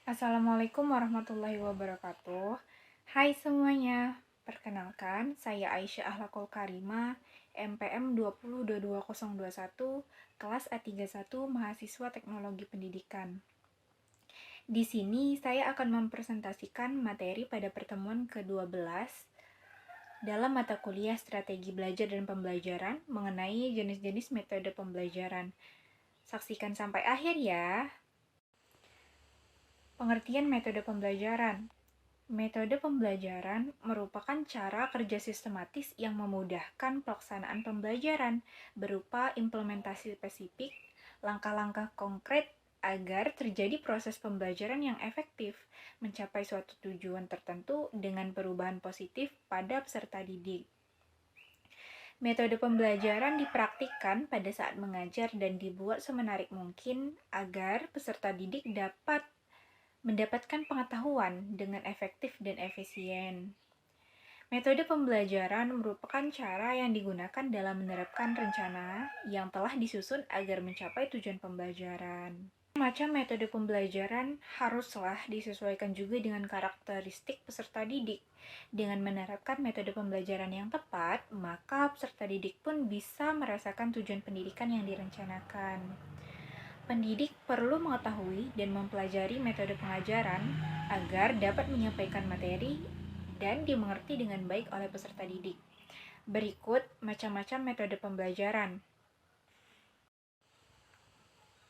Assalamualaikum warahmatullahi wabarakatuh. Hai semuanya, perkenalkan saya Aisyah Ahlakul Karimah, MPM 2022-2021, kelas A31, mahasiswa Teknologi Pendidikan. Di sini saya akan mempresentasikan materi pada pertemuan ke-12 dalam mata kuliah Strategi Belajar dan Pembelajaran mengenai jenis-jenis metode pembelajaran. Saksikan sampai akhir ya. Pengertian metode pembelajaran. Metode pembelajaran merupakan cara kerja sistematis yang memudahkan pelaksanaan pembelajaran berupa implementasi spesifik, langkah-langkah konkret agar terjadi proses pembelajaran yang efektif, mencapai suatu tujuan tertentu dengan perubahan positif pada peserta didik. Metode pembelajaran dipraktikkan pada saat mengajar dan dibuat semenarik mungkin agar peserta didik dapat mendapatkan pengetahuan dengan efektif dan efisien. Metode pembelajaran merupakan cara yang digunakan dalam menerapkan rencana yang telah disusun agar mencapai tujuan pembelajaran. Macam metode pembelajaran haruslah disesuaikan juga dengan karakteristik peserta didik. Dengan menerapkan metode pembelajaran yang tepat, maka peserta didik pun bisa merasakan tujuan pendidikan yang direncanakan. Pendidik perlu mengetahui dan mempelajari metode pengajaran agar dapat menyampaikan materi dan dimengerti dengan baik oleh peserta didik. Berikut macam-macam metode pembelajaran.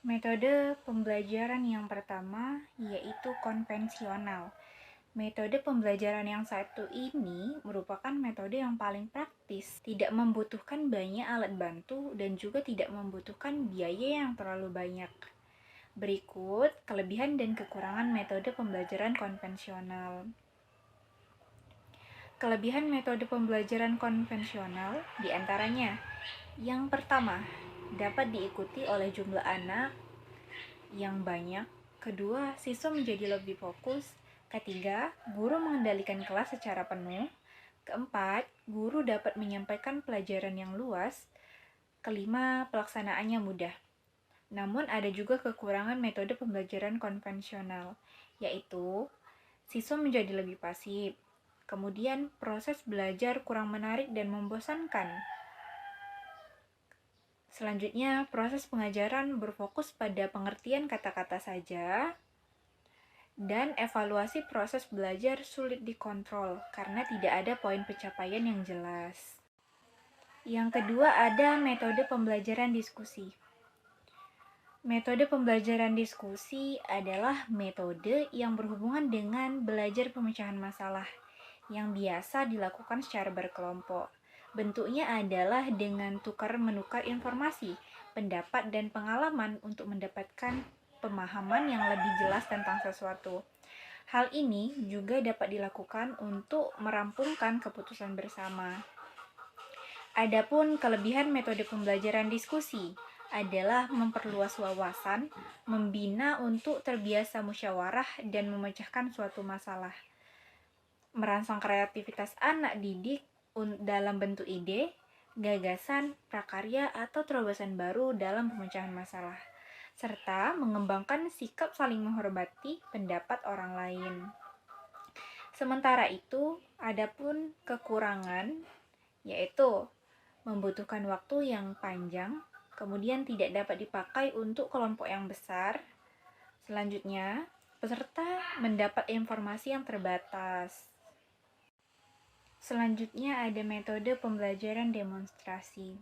Metode pembelajaran yang pertama yaitu konvensional. Metode pembelajaran yang satu ini merupakan metode yang paling praktis, tidak membutuhkan banyak alat bantu dan juga tidak membutuhkan biaya yang terlalu banyak. Berikut kelebihan dan kekurangan metode pembelajaran konvensional. Kelebihan metode pembelajaran konvensional diantaranya: yang pertama, dapat diikuti oleh jumlah anak yang banyak. Kedua, siswa menjadi lebih fokus. Ketiga, guru mengendalikan kelas secara penuh. Keempat, guru dapat menyampaikan pelajaran yang luas. Kelima, pelaksanaannya mudah. Namun ada juga kekurangan metode pembelajaran konvensional, yaitu siswa menjadi lebih pasif. Kemudian proses belajar kurang menarik dan membosankan. Selanjutnya, proses pengajaran berfokus pada pengertian kata-kata saja, dan evaluasi proses belajar sulit dikontrol karena tidak ada poin pencapaian yang jelas. Yang kedua, ada metode pembelajaran diskusi. Metode pembelajaran diskusi adalah metode yang berhubungan dengan belajar pemecahan masalah yang biasa dilakukan secara berkelompok. Bentuknya adalah dengan tukar-menukar informasi, pendapat, dan pengalaman untuk mendapatkan pemahaman yang lebih jelas tentang sesuatu. Hal ini juga dapat dilakukan untuk merampungkan keputusan bersama. Adapun kelebihan metode pembelajaran diskusi adalah memperluas wawasan, membina untuk terbiasa musyawarah dan memecahkan suatu masalah, merangsang kreativitas anak didik dalam bentuk ide, gagasan, prakarya, atau terobosan baru dalam pemecahan masalah, serta mengembangkan sikap saling menghormati pendapat orang lain. Sementara itu, adapun kekurangan yaitu membutuhkan waktu yang panjang, kemudian tidak dapat dipakai untuk kelompok yang besar. Selanjutnya, peserta mendapat informasi yang terbatas. Selanjutnya ada metode pembelajaran demonstrasi.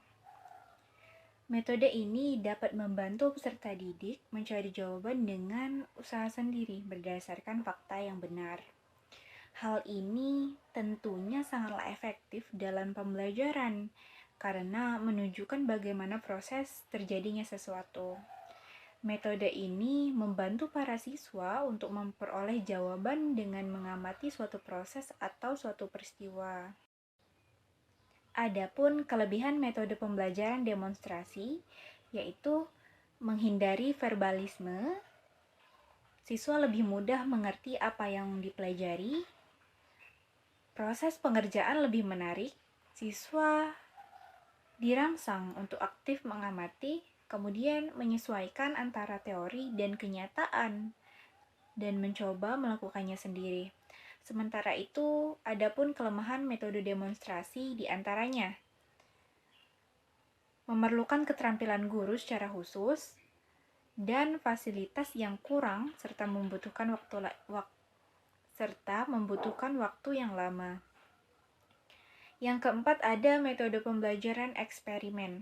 Metode ini dapat membantu peserta didik mencari jawaban dengan usaha sendiri berdasarkan fakta yang benar. Hal ini tentunya sangatlah efektif dalam pembelajaran karena menunjukkan bagaimana proses terjadinya sesuatu. Metode ini membantu para siswa untuk memperoleh jawaban dengan mengamati suatu proses atau suatu peristiwa. Adapun kelebihan metode pembelajaran demonstrasi yaitu menghindari verbalisme, siswa lebih mudah mengerti apa yang dipelajari, proses pengerjaan lebih menarik, siswa dirangsang untuk aktif mengamati, kemudian menyesuaikan antara teori dan kenyataan dan mencoba melakukannya sendiri. Sementara itu, adapun kelemahan metode demonstrasi di antaranya memerlukan keterampilan guru secara khusus dan fasilitas yang kurang serta membutuhkan waktu yang lama. Yang keempat, ada metode pembelajaran eksperimen.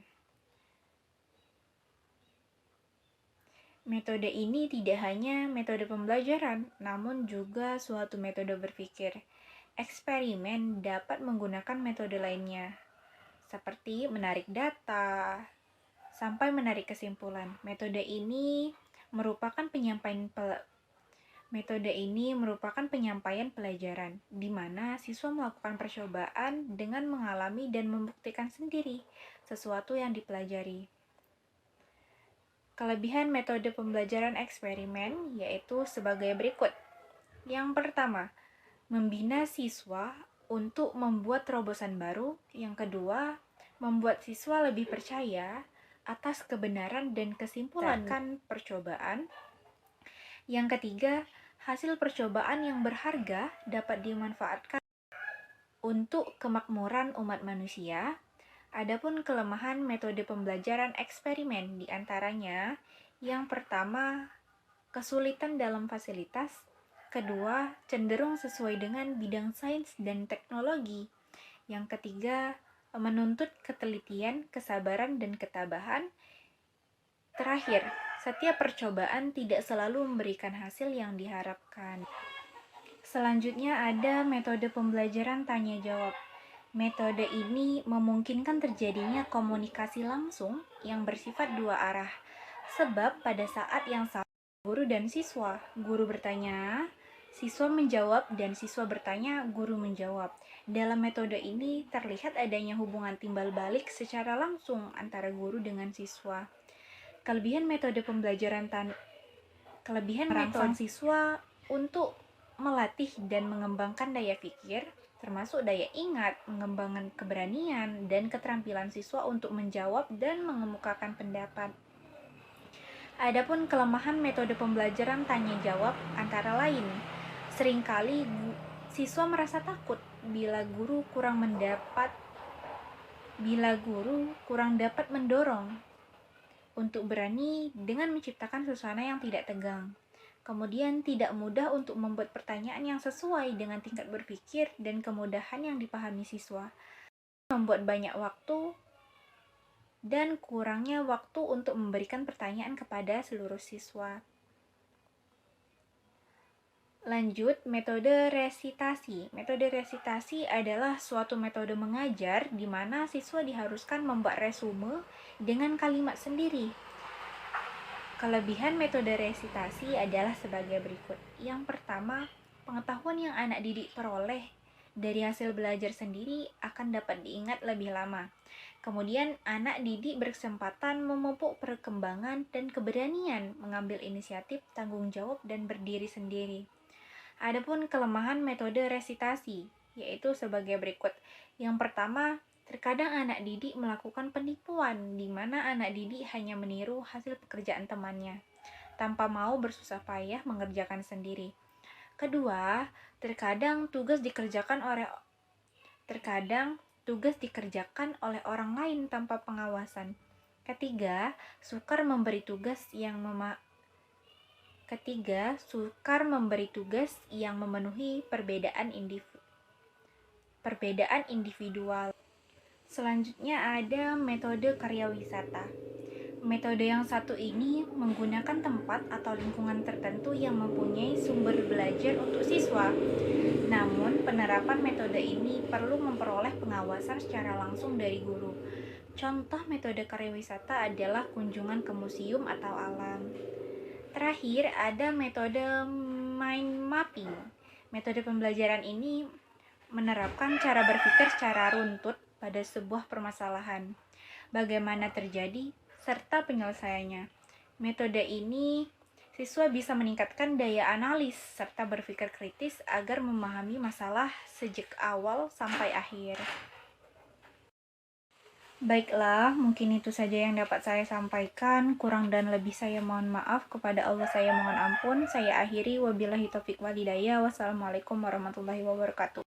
Metode ini tidak hanya metode pembelajaran, namun juga suatu metode berpikir. Eksperimen dapat menggunakan metode lainnya, seperti menarik data sampai menarik kesimpulan. Metode ini merupakan penyampaian pelajaran, di mana siswa melakukan percobaan dengan mengalami dan membuktikan sendiri sesuatu yang dipelajari. Kelebihan metode pembelajaran eksperimen yaitu sebagai berikut. Yang pertama, membina siswa untuk membuat terobosan baru. Yang kedua, membuat siswa lebih percaya atas kebenaran dan kesimpulan percobaan. Yang ketiga, hasil percobaan yang berharga dapat dimanfaatkan untuk kemakmuran umat manusia. Adapun kelemahan metode pembelajaran eksperimen diantaranya, yang pertama, kesulitan dalam fasilitas. Kedua, cenderung sesuai dengan bidang sains dan teknologi. Yang ketiga, menuntut ketelitian, kesabaran, dan ketabahan. Terakhir, setiap percobaan tidak selalu memberikan hasil yang diharapkan. Selanjutnya ada metode pembelajaran tanya-jawab. Metode ini memungkinkan terjadinya komunikasi langsung yang bersifat dua arah. Sebab pada saat yang sama, guru dan siswa, guru bertanya, siswa menjawab, dan siswa bertanya, guru menjawab. Dalam metode ini terlihat adanya hubungan timbal balik secara langsung antara guru dengan siswa. Kelebihan metode merangsang siswa untuk melatih dan mengembangkan daya pikir, termasuk daya ingat, mengembangkan keberanian, dan keterampilan siswa untuk menjawab dan mengemukakan pendapat. Adapun kelemahan metode pembelajaran tanya-jawab antara lain, seringkali siswa merasa takut bila guru kurang dapat mendorong untuk berani dengan menciptakan suasana yang tidak tegang. Kemudian tidak mudah untuk membuat pertanyaan yang sesuai dengan tingkat berpikir dan kemudahan yang dipahami siswa. Membuat banyak waktu dan kurangnya waktu untuk memberikan pertanyaan kepada seluruh siswa. Lanjut, metode resitasi. Metode resitasi adalah suatu metode mengajar di mana siswa diharuskan membuat resume dengan kalimat sendiri. Kelebihan metode resitasi adalah sebagai berikut. Yang pertama, pengetahuan yang anak didik peroleh dari hasil belajar sendiri akan dapat diingat lebih lama. Kemudian, anak didik berkesempatan memupuk perkembangan dan keberanian mengambil inisiatif, tanggung jawab, dan berdiri sendiri. Adapun kelemahan metode resitasi, yaitu sebagai berikut. Yang pertama, terkadang anak didik melakukan penipuan, di mana anak didik hanya meniru hasil pekerjaan temannya, tanpa mau bersusah payah mengerjakan sendiri. Kedua, terkadang tugas dikerjakan oleh orang lain tanpa pengawasan. Ketiga, sukar memberi tugas yang memenuhi perbedaan individual. Selanjutnya ada metode karya wisata. Metode yang satu ini menggunakan tempat atau lingkungan tertentu yang mempunyai sumber belajar untuk siswa. Namun, penerapan metode ini perlu memperoleh pengawasan secara langsung dari guru. Contoh metode karya wisata adalah kunjungan ke museum atau alam. Terakhir, ada metode mind mapping. Metode pembelajaran ini menerapkan cara berpikir secara runtut pada sebuah permasalahan, bagaimana terjadi, serta penyelesaiannya. Metode ini, siswa bisa meningkatkan daya analis serta berpikir kritis agar memahami masalah sejak awal sampai akhir. Baiklah, mungkin itu saja yang dapat saya sampaikan. Kurang dan lebih saya mohon maaf. Kepada Allah saya mohon ampun. Saya akhiri, wabillahi taufiq walhidayah. Wassalamualaikum warahmatullahi wabarakatuh.